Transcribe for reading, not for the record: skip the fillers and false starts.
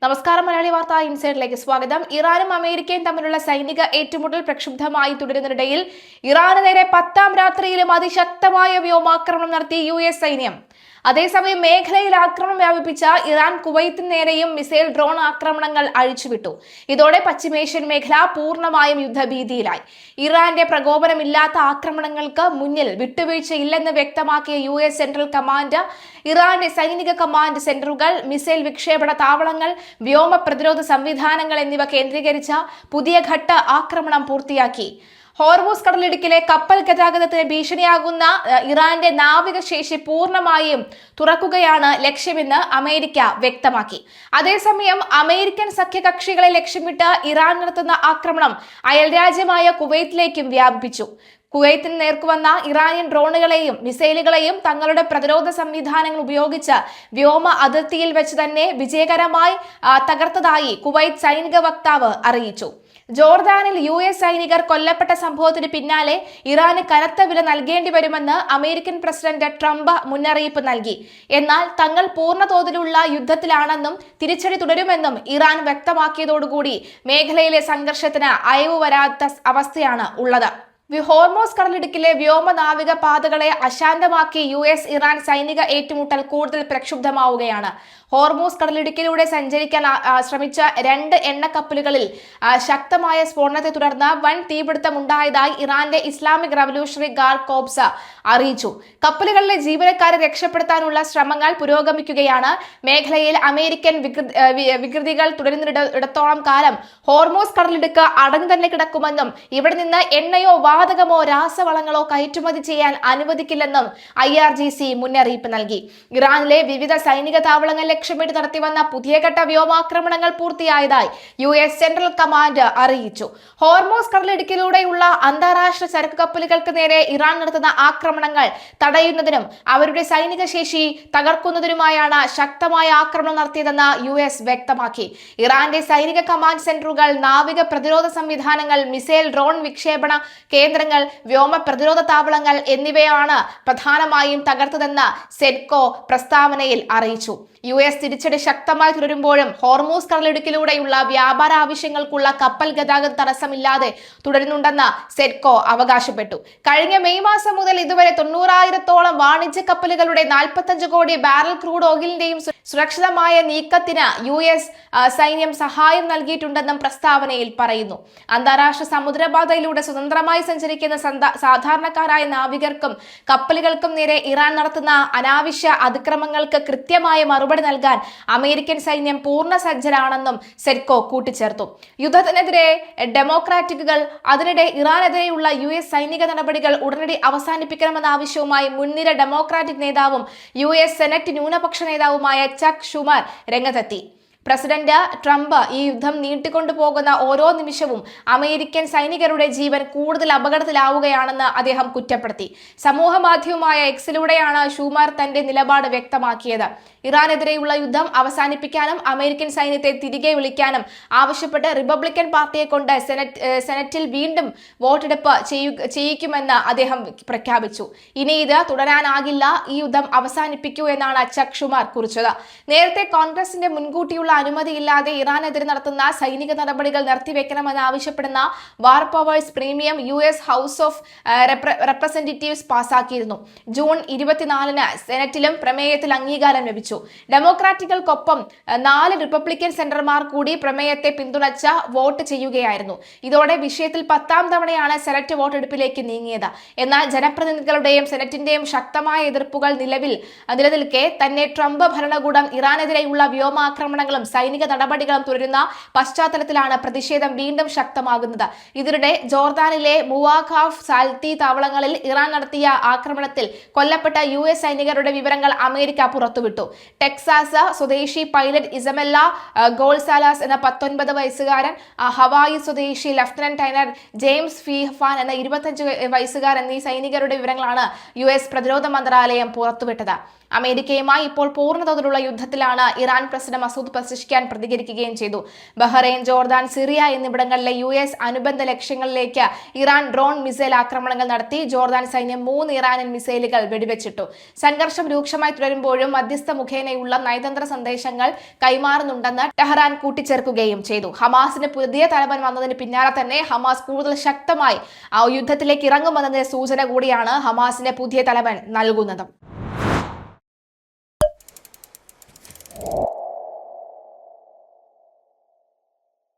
നമസ്കാരം. മലയാളി വാർത്ത ഇൻസൈഡിലേക്ക് സ്വാഗതം. ഇറാനും അമേരിക്കയും തമ്മിലുള്ള സൈനിക ഏറ്റുമുട്ടൽ പ്രക്ഷുബ്ധമായി തുടരുന്നതിനിടയിൽ ഇറാന് നേരെ 10ാം രാത്രിയിലും അതിശക്തമായ വ്യോമാക്രമണം നടത്തി US സൈന്യം. അതേസമയം മേഖലയിൽ ആക്രമണം വ്യാപിപ്പിച്ച ഇറാൻ കുവൈത്തിന് നേരെയും മിസൈൽ ഡ്രോൺ ആക്രമണങ്ങൾ അഴിച്ചുവിട്ടു. ഇതോടെ പശ്ചിമേഷ്യൻ മേഖല പൂർണ്ണമായും യുദ്ധഭീതിയിലായി. ഇറാന്റെ പ്രകോപനമില്ലാത്ത ആക്രമണങ്ങൾക്ക് മുന്നിൽ വിട്ടുവീഴ്ചയില്ലെന്ന് വ്യക്തമാക്കിയ US സെൻട്രൽ കമാൻഡ് ഇറാന്റെ സൈനിക കമാൻഡ് സെന്ററുകൾ, മിസൈൽ വിക്ഷേപണ താവളങ്ങൾ, വ്യോമ പ്രതിരോധ സംവിധാനങ്ങൾ എന്നിവ കേന്ദ്രീകരിച്ച പുതിയ ഘട്ട ആക്രമണം പൂർത്തിയാക്കി. ഹോർമൂസ് കടലിടുക്കിലെ കപ്പൽ ഗതാഗതത്തിന് ഭീഷണിയാകുന്ന ഇറാന്റെ നാവിക ശേഷി പൂർണ്ണമായും തുറക്കുകയാണ് ലക്ഷ്യമെന്ന് അമേരിക്ക വ്യക്തമാക്കി. അതേസമയം അമേരിക്കൻ സഖ്യകക്ഷികളെ ലക്ഷ്യമിട്ട് ഇറാൻ നടത്തുന്ന ആക്രമണം അയൽരാജ്യമായ കുവൈത്തിലേക്കും വ്യാപിപ്പിച്ചു. കുവൈത്തിന് നേർക്കുവന്ന ഇറാനിയൻ ഡ്രോണുകളെയും മിസൈലുകളെയും തങ്ങളുടെ പ്രതിരോധ സംവിധാനങ്ങൾ ഉപയോഗിച്ച് വ്യോമ അതിർത്തിയിൽ വെച്ച് തന്നെ വിജയകരമായി തകർത്തതായി കുവൈത്ത് സൈനിക വക്താവ് അറിയിച്ചു. ജോർദാനിൽ US സൈനികർ കൊല്ലപ്പെട്ട സംഭവത്തിന് പിന്നാലെ ഇറാന് കനത്ത വില നൽകേണ്ടി വരുമെന്ന് അമേരിക്കൻ പ്രസിഡന്റ് ട്രംപ് മുന്നറിയിപ്പ് നൽകി. എന്നാൽ തങ്ങൾ പൂർണ്ണ തോതിലുള്ള യുദ്ധത്തിലാണെന്നും തിരിച്ചടി തുടരുമെന്നും ഇറാൻ വ്യക്തമാക്കിയതോടുകൂടി മേഖലയിലെ സംഘർഷത്തിന് അയവ് വരാത്ത അവസ്ഥയാണ് ഉള്ളത്. ഹോർമൂസ് കടലിടുക്കിലെ വ്യോമ നാവിക പാതകളെ അശാന്തമാക്കി US ഇറാൻ സൈനിക ഏറ്റുമുട്ടൽ കൂടുതൽ പ്രക്ഷുബ്ധമാവുകയാണ്. ഹോർമൂസ് കടലിടുക്കിലൂടെ സഞ്ചരിക്കാൻ ശ്രമിച്ച 2 എണ്ണക്കപ്പലുകളിൽ ശക്തമായ സ്ഫോടനത്തെ തുടർന്ന് വൻ തീപിടുത്തം ഉണ്ടായതായി ഇറാന്റെ ഇസ്ലാമിക് റവല്യൂഷണറി ഗാർഡ് കോർപ്സ് അറിയിച്ചു. കപ്പലുകളിലെ ജീവനക്കാരെ രക്ഷപ്പെടുത്താനുള്ള ശ്രമങ്ങൾ പുരോഗമിക്കുകയാണ്. മേഖലയിൽ അമേരിക്കൻ വികൃതികൾ തുടരുന്നിടത്തോളം കാലം ഹോർമൂസ് കടലിടുക്ക് അടഞ്ഞു തന്നെ കിടക്കുമെന്നും ഇവിടെ നിന്ന് എണ്ണയോ വാതകമോ രാസവളങ്ങളോ കയറ്റുമതി ചെയ്യാൻ അനുവദിക്കില്ലെന്നും IRGC മുന്നറിയിപ്പ് നൽകി. ഇറാനിലെ വിവിധ സൈനിക താവളങ്ങൾ ലക്ഷ്യമിട്ട് നടത്തിവന്ന പുതിയ ഘട്ട വ്യോമാക്രമണങ്ങൾ പൂർത്തിയായതായി US സെൻട്രൽ കമാൻഡ് അറിയിച്ചു. ഹോർമൂസ് കടലിടുക്കിലൂടെയുള്ള അന്താരാഷ്ട്ര ചരക്ക് കപ്പലുകൾക്ക് നേരെ ഇറാൻ നടത്തുന്ന ആക്രമണങ്ങൾ തടയുന്നതിനും അവരുടെ സൈനിക ശേഷി തകർക്കുന്നതിനുമായാണ് ശക്തമായ ആക്രമണം നടത്തിയതെന്ന് US വ്യക്തമാക്കി. ഇറാന്റെ സൈനിക കമാൻഡ് സെന്ററുകൾ, നാവിക പ്രതിരോധ സംവിധാനങ്ങൾ, മിസൈൽ ഡ്രോൺ വിക്ഷേപണ കേന്ദ്രങ്ങൾ, വ്യോമ പ്രതിരോധ താവളങ്ങൾ എന്നിവയാണ് പ്രധാനമായും തകർത്തതെന്ന് സെഡ്കോ പ്രസ്താവനയിൽ അറിയിച്ചു. US തിരിച്ചടി ശക്തമായി തുടരുമ്പോഴും ഹോർമൂസ് കടലിടുക്കിലൂടെയുള്ള വ്യാപാര ആവശ്യങ്ങൾക്കുള്ള കപ്പൽ ഗതാഗത തടസ്സമില്ലാതെ തുടരുന്നുണ്ടെന്ന് സെഡ്കോ അവകാശപ്പെട്ടു. കഴിഞ്ഞ മെയ് മാസം മുതൽ ഇതുവരെ 90,000-ഓളം വാണിജ്യ കപ്പലുകളുടെ 45 കോടി ബാരൽ ക്രൂഡ് ഓയിലിന്റെയും സുരക്ഷിതമായ നീക്കത്തിന് US സൈന്യം സഹായം നൽകിയിട്ടുണ്ടെന്നും പ്രസ്താവനയിൽ പറയുന്നു. അന്താരാഷ്ട്ര സമുദ്രപാതയിലൂടെ സ്വതന്ത്രമായി സഞ്ചരിക്കുന്ന സാധാരണക്കാരായ നാവികർക്കും കപ്പലുകൾക്കും നേരെ ഇറാൻ നടത്തുന്ന അനാവശ്യ അതിക്രമങ്ങൾക്ക് കൃത്യമായ മറുപടി നൽകാൻ അമേരിക്കൻ സൈന്യം പൂർണ്ണ സജ്ജരാണെന്നും സെഡ്കോ കൂട്ടിച്ചേർത്തു. യുദ്ധത്തിനെതിരെ ഡെമോക്രാറ്റുകൾ അതിനിടെ ഇറാനെതിരെയുള്ള US സൈനിക നടപടികൾ ഉടനടി അവസാനിപ്പിക്കണമെന്ന ആവശ്യവുമായി മുൻനിര ഡെമോക്രാറ്റിക് നേതാവും US സെനറ്റ് ന്യൂനപക്ഷ നേതാവുമായ ചക്ക് ഷുമർ രംഗത്തെത്തി. പ്രസിഡന്റ് ട്രംപ് ഈ യുദ്ധം നീട്ടിക്കൊണ്ടുപോകുന്ന ഓരോ നിമിഷവും അമേരിക്കൻ സൈനികരുടെ ജീവൻ കൂടുതൽ അപകടത്തിലാവുകയാണെന്ന് അദ്ദേഹം കുറ്റപ്പെടുത്തി. സമൂഹ മാധ്യമമായ എക്സിലൂടെയാണ് ഷൂമർ തന്റെ നിലപാട് വ്യക്തമാക്കിയത്. ഇറാനെതിരെയുള്ള യുദ്ധം അവസാനിപ്പിക്കാനും അമേരിക്കൻ സൈന്യത്തെ തിരികെ വിളിക്കാനും ആവശ്യപ്പെട്ട് റിപ്പബ്ലിക്കൻ പാർട്ടിയെ കൊണ്ട് സെനറ്റിൽ വീണ്ടും വോട്ടെടുപ്പ് ചെയ്യിക്കുമെന്ന് അദ്ദേഹം പ്രഖ്യാപിച്ചു. ഇനി ഇത് തുടരാനാകില്ല, ഈ യുദ്ധം അവസാനിപ്പിക്കൂ എന്നാണ് ചക്ക് ഷുമർ കുറിച്ചത്. നേരത്തെ കോൺഗ്രസിന്റെ മുൻകൂട്ടിയുള്ള അനുമതിയില്ലാതെ ഇറാനെതിരെ നടത്തുന്ന സൈനിക നടപടികൾ നിർത്തിവെക്കണമെന്ന് ആവശ്യപ്പെടുന്ന വാർ പവേഴ്സ് പ്രീമിയം US ഹൗസ് ഓഫ് റെപ്രസെന്റേറ്റീവ്സ് പാസാക്കിയിരുന്നു. ജൂൺ 24-ന് സെനറ്റിലും പ്രമേയത്തിൽ അംഗീകാരം ലഭിച്ചു. ഡെമോക്രാറ്റുകൾക്കൊപ്പം 4 റിപ്പബ്ലിക്കൻ സെനറ്റർമാർ കൂടി പ്രമേയത്തെ പിന്തുണച്ച വോട്ട് ചെയ്യുകയായിരുന്നു. ഇതോടെ വിഷയത്തിൽ 10ാം തവണയാണ് സെനറ്റ് വോട്ടെടുപ്പിലേക്ക് നീങ്ങിയത്. എന്നാൽ ജനപ്രതിനിധികളുടെയും സെനറ്റിന്റെയും ശക്തമായ എതിർപ്പുകൾ നിലനിൽക്കെ തന്നെ ട്രംപ് ഭരണകൂടം ഇറാനെതിരെയുള്ള വ്യോമാക്രമണങ്ങളും സൈനിക നടപടികളും തുടരുന്ന പശ്ചാത്തലത്തിലാണ് പ്രതിഷേധം വീണ്ടും ശക്തമാകുന്നത്. ഇതിനിടെ ജോർദാനിലെ മുവാഖാഫ്, സാൽത്തി താവളങ്ങളിൽ ഇറാൻ നടത്തിയ ആക്രമണത്തിൽ കൊല്ലപ്പെട്ട US സൈനികരുടെ വിവരങ്ങൾ അമേരിക്ക പുറത്തുവിട്ടു. ടെക്സാസ് സ്വദേശി പൈലറ്റ് ഇസമെല്ല ഗോൾസാലാസ് എന്ന 19 വയസ്സുകാരൻ, ഹവായി സ്വദേശി ലഫ്റ്റനന്റ് ടൈനർ ജെയിംസ് ഫീഫാൻ എന്ന 25 വയസ്സുകാരൻ എന്നീ സൈനികരുടെ വിവരങ്ങളാണ് US പ്രതിരോധ മന്ത്രാലയം പുറത്തുവിട്ടത്. അമേരിക്കയുമായി ഇപ്പോൾ പൂർണ്ണതോതിലുള്ള യുദ്ധത്തിലാണ് ഇറാൻ പ്രസിഡന്റ് മസൂദ് പെസിഷ്കിയാൻ പ്രതികരിക്കുകയും ചെയ്തു. ബഹ്റൈൻ, ജോർദാൻ, സിറിയ എന്നിവിടങ്ങളിലെ US അനുബന്ധ ലക്ഷ്യങ്ങളിലേക്ക് ഇറാൻ ഡ്രോൺ മിസൈൽ ആക്രമണങ്ങൾ നടത്തി. ജോർദാൻ സൈന്യം 3 ഇറാനിയൻ മിസൈലുകൾ വെടിവെച്ചിട്ടു. സംഘർഷം രൂക്ഷമായി തുടരുമ്പോഴും മധ്യസ്ഥ മുഖേനയുള്ള നയതന്ത്ര സന്ദേശങ്ങൾ കൈമാറുന്നുണ്ടെന്ന് ടെഹ്റാൻ കൂട്ടിച്ചേർക്കുകയും ചെയ്തു. ഹമാസിന് പുതിയ തലവൻ വന്നതിന് പിന്നാലെ തന്നെ ഹമാസ് കൂടുതൽ ശക്തമായി യുദ്ധത്തിലേക്ക് ഇറങ്ങുമെന്നതിന്റെ സൂചന കൂടിയാണ് ഹമാസിന്റെ പുതിയ തലവൻ നൽകുന്നത്.